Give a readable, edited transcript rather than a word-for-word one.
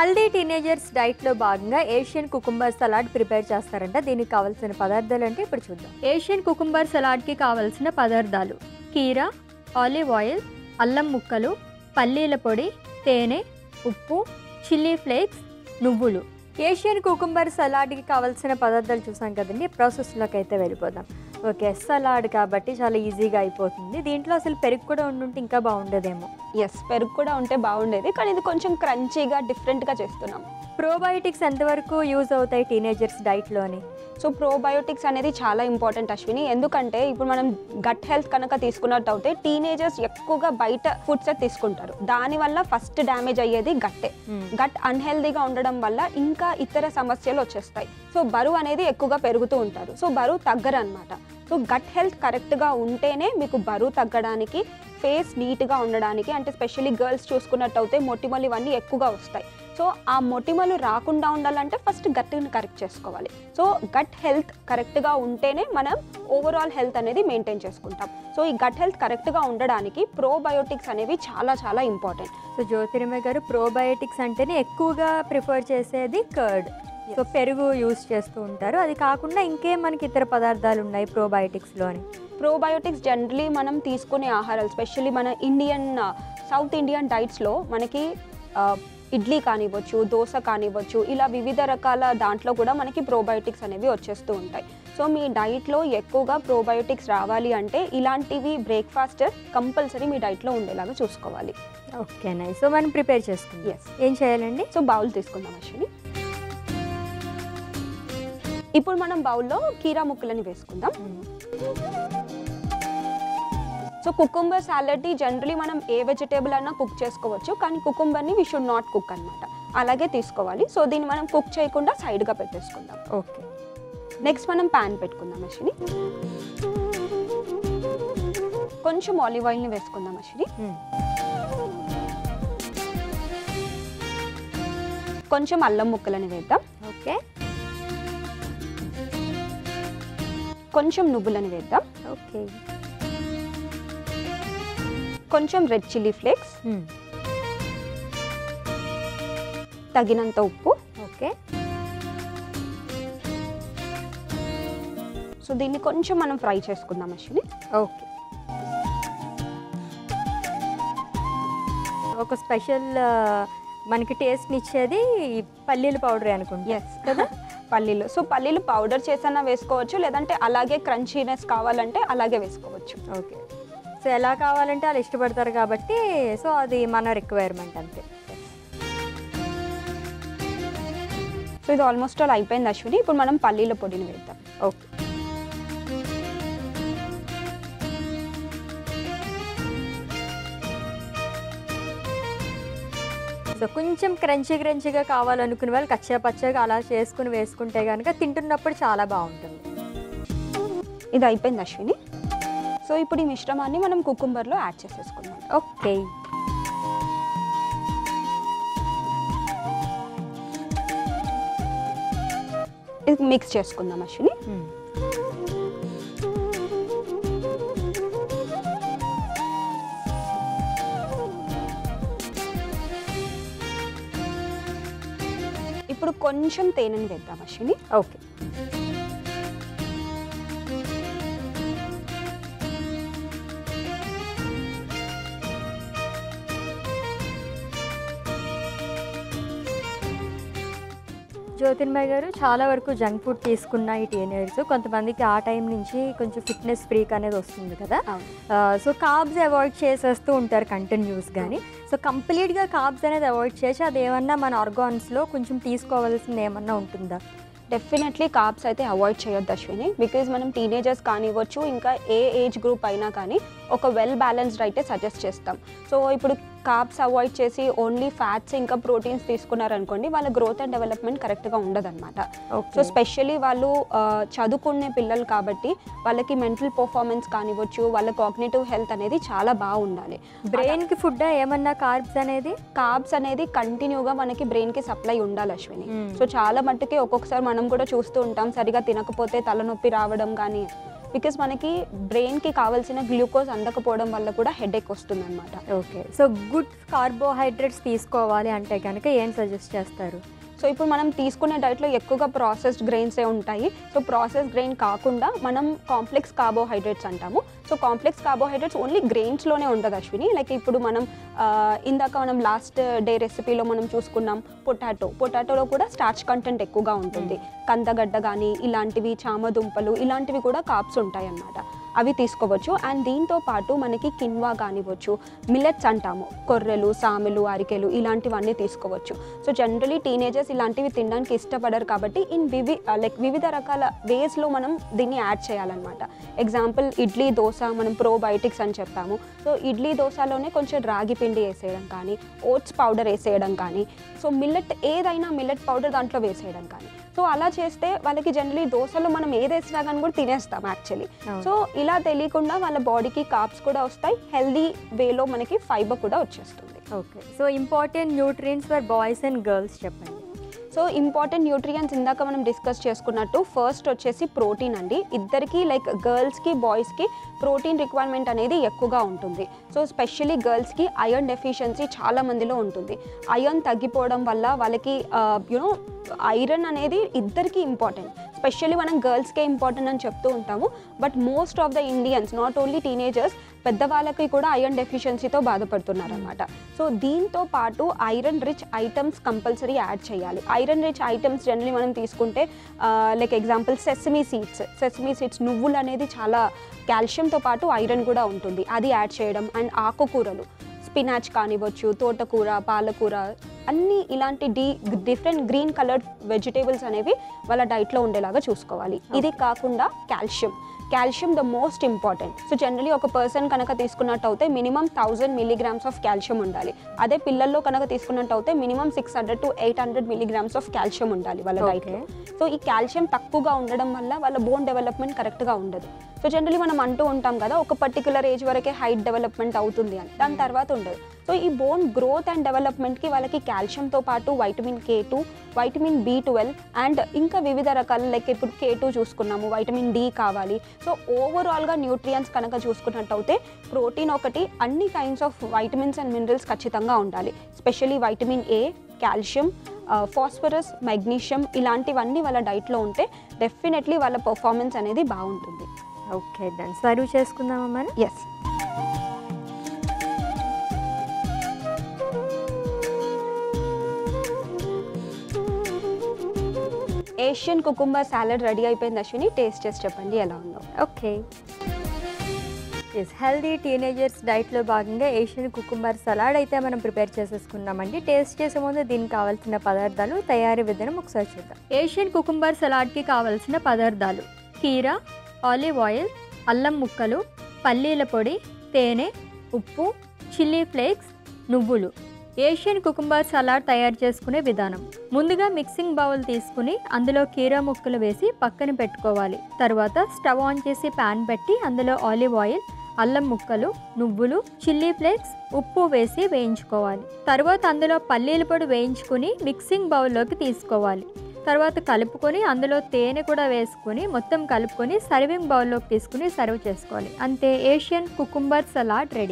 Healthy teenagers డైట్లో భాగంగా Asian cucumber salad prepare చేస్తారంట. దీనికి కావాల్సిన పదార్థాలు అంటే ఇప్పుడు చూద్దాం. ఏషియన్ కుకుంబర్ సలాడ్కి కావాల్సిన పదార్థాలు: కీరా, ఆలివ్ ఆయిల్, అల్లం ముక్కలు, పల్లీల పొడి, తేనె, ఉప్పు, చిల్లీ ఫ్లేక్స్, నువ్వులు. ఏషియన్ కుకుంబర్ సలాడ్కి కావాల్సిన పదార్థాలు చూసాం కదండి. ప్రాసెస్లోకి అయితే వెళ్ళిపోదాం. ఓకే, సలాడ్ కాబట్టి చాలా ఈజీగా అయిపోతుంది. దీంట్లో అసలు పెరుగు కూడా ఉండుంటే ఇంకా బాగుండేదేమో. ఎస్, పెరుగు కూడా ఉంటే బాగుండేది, కానీ ఇది కొంచెం క్రంచీగా డిఫరెంట్గా చేస్తున్నాం. ప్రోబయోటిక్స్ ఎంతవరకు యూజ్ అవుతాయి టీనేజర్స్ డైట్లోని? సో ప్రోబయోటిక్స్ అనేది చాలా ఇంపార్టెంట్ అశ్విని. ఎందుకంటే ఇప్పుడు మనం గట్ హెల్త్ కనుక తీసుకున్నట్టు అయితే టీనేజర్స్ ఎక్కువగా బయట ఫుడ్స్ తీసుకుంటారు. దానివల్ల ఫస్ట్ డ్యామేజ్ అయ్యేది గట్టే. గట్ అన్హెల్దీగా ఉండడం వల్ల ఇంకా ఇతర సమస్యలు వచ్చేస్తాయి. సో బరువు అనేది ఎక్కువగా పెరుగుతూ ఉంటారు. సో బరువు తగ్గరు అనమాట. సో గట్ హెల్త్ కరెక్ట్గా ఉంటేనే మీకు బరువు తగ్గడానికి, ఫేస్ నీట్గా ఉండడానికి, అంటే స్పెషల్లీ గర్ల్స్ చూసుకున్నట్టు అయితే మొటిమలు ఇవన్నీ ఎక్కువగా వస్తాయి. సో ఆ మొటిమలు రాకుండా ఉండాలంటే ఫస్ట్ గట్ని కరెక్ట్ చేసుకోవాలి. సో గట్ హెల్త్ కరెక్ట్గా ఉంటేనే మనం ఓవరాల్ హెల్త్ అనేది మెయింటైన్ చేసుకుంటాం. సో ఈ గట్ హెల్త్ కరెక్ట్గా ఉండడానికి ప్రోబయోటిక్స్ అనేవి చాలా చాలా ఇంపార్టెంట్. సో జ్యోతిర్మయ్య గారు, ప్రోబయోటిక్స్ అంటేనే ఎక్కువగా ప్రిఫర్ చేసేది కర్డ్. సో పెరుగు యూజ్ చేస్తూ ఉంటారు. అది కాకుండా ఇంకేం మనకి ఇతర పదార్థాలు ఉన్నాయి ప్రోబయోటిక్స్లోని? ప్రోబయోటిక్స్ జనరలీ మనం తీసుకునే ఆహారాలు, స్పెషల్లీ మన సౌత్ ఇండియన్ డైట్స్లో మనకి ఇడ్లీ కానివ్వచ్చు, దోశ కానివ్వచ్చు, ఇలా వివిధ రకాల దాంట్లో కూడా మనకి ప్రోబయోటిక్స్ అనేవి వచ్చేస్తూ ఉంటాయి. సో మీ డైట్లో ఎక్కువగా ప్రోబయోటిక్స్ రావాలి అంటే ఇలాంటివి బ్రేక్ఫాస్ట్ కంపల్సరీ మీ డైట్లో ఉండేలాగా చూసుకోవాలి. ఓకేనా? సో మనం ప్రిపేర్ చేసుకుందాం. ఎస్, ఏం చేయాలండి? సో బౌల్ తీసుకుందాం అశ్విని. ఇప్పుడు మనం బౌల్లో కీరా ముక్కలని వేసుకుందాం. సో కుకుంబర్ సాలడ్ని జనరలీ మనం ఏ వెజిటేబుల్ అయినా కుక్ చేసుకోవచ్చు, కానీ కుకుంబర్ని వీ షుడ్ నాట్ కుక్ అనమాట. అలాగే తీసుకోవాలి. సో దీన్ని మనం కుక్ చేయకుండా సైడ్గా పెట్టేసుకుందాం. ఓకే, నెక్స్ట్ మనం ప్యాన్ పెట్టుకుందాం అశ్విని. కొంచెం ఆలివ్ ఆయిల్ని వేసుకుందాం అశ్విని. కొంచెం అల్లం ముక్కలని వేద్దాం. ఓకే, కొంచెం నువ్వులని వేద్దాం. ఓకే, కొంచెం రెడ్ చిల్లీ ఫ్లేక్స్, తగినంత ఉప్పు. ఓకే, సో దీన్ని కొంచెం మనం ఫ్రై చేసుకుందాం అశ్విని. ఓకే. ఒక స్పెషల్ మనకి టేస్ట్ని ఇచ్చేది పల్లీల పౌడర్ అనుకుంటా. ఎస్ కదా, పల్లీలు. సో పల్లీలు పౌడర్ చేసైనా వేసుకోవచ్చు, లేదంటే అలాగే క్రంచీనెస్ కావాలంటే అలాగే వేసుకోవచ్చు. ఓకే, సో ఎలా కావాలంటే అలా ఇష్టపడతారు కాబట్టి సో అది మన రిక్వైర్మెంట్ అంతే. సో ఇది ఆల్మోస్ట్ ఆల్ అయిపోయింది అశ్విని. ఇప్పుడు మనం పల్లీల పొడిని వేద్దాం. ఓకే, సో కొంచెం క్రంచీగా కావాలనుకునే వాళ్ళు కచ్చా పచ్చగా అలా చేసుకుని వేసుకుంటే కనుక తింటున్నప్పుడు చాలా బాగుంటుంది. ఇది అయిపోయింది అశ్విని. సో ఇప్పుడు ఈ మిశ్రమాన్ని మనం కుకుంబర్లో యాడ్ చేసేసుకుందాం. ఓకే, ఇది మిక్స్ చేసుకుందాం అశ్విని. ఇప్పుడు కొంచెం తేనెని వేద్దాం అశ్విని. ఓకే, జ్యోతిర్మయ్య గారు, చాలా వరకు జంక్ ఫుడ్ తీసుకున్న ఈ టీనేజర్స్ కొంతమందికి ఆ టైం నుంచి కొంచెం ఫిట్నెస్ ఫ్రీక్ అనేది వస్తుంది కదా. సో కార్బ్స్ అవాయిడ్ చేసేస్తూ ఉంటారు కంటిన్యూస్ కానీ. సో కంప్లీట్గా కార్బ్స్ అనేది అవాయిడ్ చేసి అది ఏమన్నా మన ఆర్గాన్స్లో కొంచెం తీసుకోవాల్సింది ఏమన్నా ఉంటుందా? డెఫినెట్లీ కార్బ్స్ అయితే అవాయిడ్ చేయొద్దు అశ్విని. బికాజ్ మనం టీనేజర్స్ కానివ్వచ్చు, ఇంకా ఏ ఏజ్ గ్రూప్ అయినా కానీ ఒక వెల్ బ్యాలెన్స్డ్ అయితే సజెస్ట్ చేస్తాం. సో ఇప్పుడు కార్బ్స్ అవాయిడ్ చేసి ఓన్లీ ఫ్యాట్స్ ఇంకా ప్రోటీన్స్ తీసుకున్నారనుకోండి, వాళ్ళ గ్రోత్ అండ్ డెవలప్మెంట్ కరెక్ట్గా ఉండదన్నమాట. సో స్పెషల్లీ వాళ్ళు చదువుకునే పిల్లలు కాబట్టి వాళ్ళకి మెంటల్ పర్ఫార్మెన్స్ కానివ్వచ్చు, వాళ్ళ కాగ్నిటివ్ హెల్త్ అనేది చాలా బాగుండాలి. బ్రెయిన్కి ఫుడ్ ఏమన్నా కార్బ్స్ అనేది కంటిన్యూగా మనకి బ్రెయిన్కి సప్లై ఉండాలి అశ్విని. సో చాలా మట్టుకి ఒక్కొక్కసారి మనం కూడా చూస్తూ ఉంటాం, సరిగా తినకపోతే తలనొప్పి రావడం కానీ బికాస్ మనకి బ్రెయిన్కి కావాల్సిన గ్లూకోజ్ అందకపోవడం వల్ల కూడా హెడేక్ వస్తుంది అనమాట. ఓకే. సో గుడ్ కార్బోహైడ్రేట్స్ తీసుకోవాలి అంటే కనుక ఏం సజెస్ట్ చేస్తారు? సో ఇప్పుడు మనం తీసుకునే డైట్లో ఎక్కువగా ప్రాసెస్డ్ గ్రెయిన్సే ఉంటాయి. సో ప్రాసెస్ గ్రెయిన్ కాకుండా మనం కాంప్లెక్స్ కార్బోహైడ్రేట్స్ అంటాము. సో కాంప్లెక్స్ కార్బోహైడ్రేట్స్ ఓన్లీ గ్రెయిన్స్లోనే ఉంటుంది అశ్విని. లైక్ ఇప్పుడు మనం ఇందాక మనం లాస్ట్ డే రెసిపీలో మనం చూసుకున్నాం పొటాటోలో కూడా స్టార్చ్ కంటెంట్ ఎక్కువగా ఉంటుంది. కందగడ్డ కానీ ఇలాంటివి, చామదుంపలు ఇలాంటివి కూడా కార్బ్స్ ఉంటాయి అన్నమాట. అవి తీసుకోవచ్చు. అండ్ దీంతో పాటు మనకి కిన్వా కానివ్వచ్చు, మిల్లెట్స్ అంటాము, కొర్రెలు, సామెలు, అరికెలు ఇలాంటివన్నీ తీసుకోవచ్చు. సో జనరలీ టీనేజర్స్ ఇలాంటివి తినడానికి ఇష్టపడరు కాబట్టి వివిధ రకాల వేస్లో మనం దీన్ని యాడ్ చేయాలన్నమాట. ఎగ్జాంపుల్ ఇడ్లీ, దోశ మనం ప్రోబయోటిక్స్ అని చెప్పాము. సో ఇడ్లీ దోశలోనే కొంచెం రాగి పిండి వేసేయడం కానీ, ఓట్స్ పౌడర్ వేసేయడం కానీ, సో ఏదైనా మిల్లెట్ పౌడర్ దాంట్లో వేసేయడం కానీ. సో అలా చేస్తే వాళ్ళకి జనరలీ దోశలో మనం ఏది వేసినా కానీ కూడా తినేస్తాం యాక్చువల్లీ. సో ఇలా తెలియకుండా వాళ్ళ బాడీకి కార్బ్స్ కూడా వస్తాయి, హెల్దీ వేలో మనకి ఫైబర్ కూడా వచ్చేస్తుంది. Okay. So important nutrients for boys and girls చెప్పండి. సో ఇంపార్టెంట్ న్యూట్రియంట్స్ ఇందాక మనం డిస్కస్ చేసుకున్నట్టు ఫస్ట్ వచ్చేసి ప్రోటీన్ అండి. ఇద్దరికి లైక్ గర్ల్స్కి బాయ్స్కి ప్రోటీన్ రిక్వైర్మెంట్ అనేది ఎక్కువగా ఉంటుంది. సో స్పెషల్లీ గర్ల్స్కి ఐరన్ డెఫిషియన్సీ చాలా మందిలో ఉంటుంది. ఐరన్ తగ్గిపోవడం వల్ల వాళ్ళకి ఐరన్ అనేది ఇద్దరికి ఇంపార్టెంట్. స్పెషల్లీ మనం గర్ల్స్కే ఇంపార్టెంట్ అని చెప్తూ ఉంటాము. But most of the Indians, not only teenagers, పెద్దవాళ్ళకి కూడా ఐరన్ డెఫిషియన్సీతో బాధపడుతున్నారు అనమాట. సో దీంతో పాటు iron rich items compulsory add చేయాలి. ఐరన్ రిచ్ ఐటమ్స్ జనరలీ మనం తీసుకుంటే లైక్ ఎగ్జాంపుల్ సెసమీ సీడ్స్ నువ్వులు అనేది చాలా కాల్షియంతో పాటు ఐరన్ కూడా ఉంటుంది, అది యాడ్ చేయడం. అండ్ ఆకుకూరలు, స్పినాచ్ కానివ్వచ్చు, తోటకూర, పాలకూర, అన్నీ ఇలాంటి డిఫరెంట్ గ్రీన్ కలర్డ్ వెజిటేబుల్స్ అనేవి వాళ్ళ డైట్లో ఉండేలాగా చూసుకోవాలి. ఇది కాకుండా calcium the most important. So generally ఒక పర్సన్ కనుక తీసుకున్నట్టు అయితే మినిమం 1000 milligrams ఆఫ్ కాల్షియం ఉండాలి. అదే పిల్లల్లో కనుక తీసుకున్నట్టు అయితే minimum 600 to 800 milligrams of calcium ఉండాలి వాళ్ళ డైట్లో. సో ఈ కాల్షియం తక్కువగా ఉండడం వల్ల వాళ్ళ బోన్ డెవలప్మెంట్ కరెక్ట్గా ఉండదు. సో జనరలీ మనం అంటూ ఉంటాం కదా, ఒక పర్టికులర్ ఏజ్ వరకే హైట్ డెవలప్మెంట్ అవుతుంది అని, దాని తర్వాత ఉండదు. సో ఈ బోన్ గ్రోత్ అండ్ డెవలప్మెంట్కి వాళ్ళకి కాల్షియంతో పాటు vitamin K2, vitamin B12 and ఇంకా వివిధ రకాల లైక్ ఇప్పుడు K2 చూసుకున్నాము, వైటమిన్ D కావాలి. సో ఓవరాల్గా న్యూట్రియంట్స్ కనుక చూసుకున్నట్టు అయితే ప్రోటీన్ ఒకటి, అన్ని kinds of vitamins and minerals ఖచ్చితంగా ఉండాలి. Specially vitamin A, calcium, phosphorus, magnesium ఇలాంటివన్నీ వాళ్ళ డైట్లో ఉంటే డెఫినెట్లీ వాళ్ళ పర్ఫార్మెన్స్ అనేది బాగుంటుంది. ఓకే, దాన్ని సర్వ్ చేసుకుందామా మరి? Yes. Asian cucumber salad ready అయిపోయింది అశ్విని, టేస్ట్ చేసి చెప్పండి ఎలా ఉందో. ఓకే. హెల్దీ టీనేజర్స్ డైట్లో భాగంగా ఏషియన్ కుకుంబర్ సలాడ్ అయితే మనం ప్రిపేర్ చేసేసుకున్నామండి. టేస్ట్ చేసే ముందు దీనికి కావాల్సిన పదార్థాలు, తయారీ విధానం ఒకసారి చూద్దాం. ఏషియన్ కుకుంబర్ సలాడ్కి కావాల్సిన పదార్థాలు: కీరా, ఆలివ్ ఆయిల్, అల్లం ముక్కలు, పల్లీల పొడి, తేనె, ఉప్పు, చిల్లీ ఫ్లేక్స్, నువ్వులు. ఏషియన్ కుకుంబర్ సలాడ్ తయారు చేసుకునే విధానం: ముందుగా మిక్సింగ్ బౌల్ తీసుకుని అందులో కీరా ముక్కలు వేసి పక్కన పెట్టుకోవాలి. తర్వాత స్టవ్ ఆన్ చేసి ప్యాన్ పెట్టి అందులో ఆలివ్ ఆయిల్, అల్లం ముక్కలు, నువ్వులు, చిల్లీ ఫ్లేక్స్, ఉప్పు వేసి వేయించుకోవాలి. తర్వాత అందులో పల్లీల పొడి వేయించుకుని మిక్సింగ్ బౌల్లోకి తీసుకోవాలి. తర్వాత కలుపుకొని అందులో తేనె కూడా వేసుకొని మొత్తం కలుపుకొని సర్వింగ్ బౌల్లోకి తీసుకుని సర్వ్ చేసుకోవాలి. అంతే, ఏషియన్ కుకుంబర్ సలాడ్ రెడీ.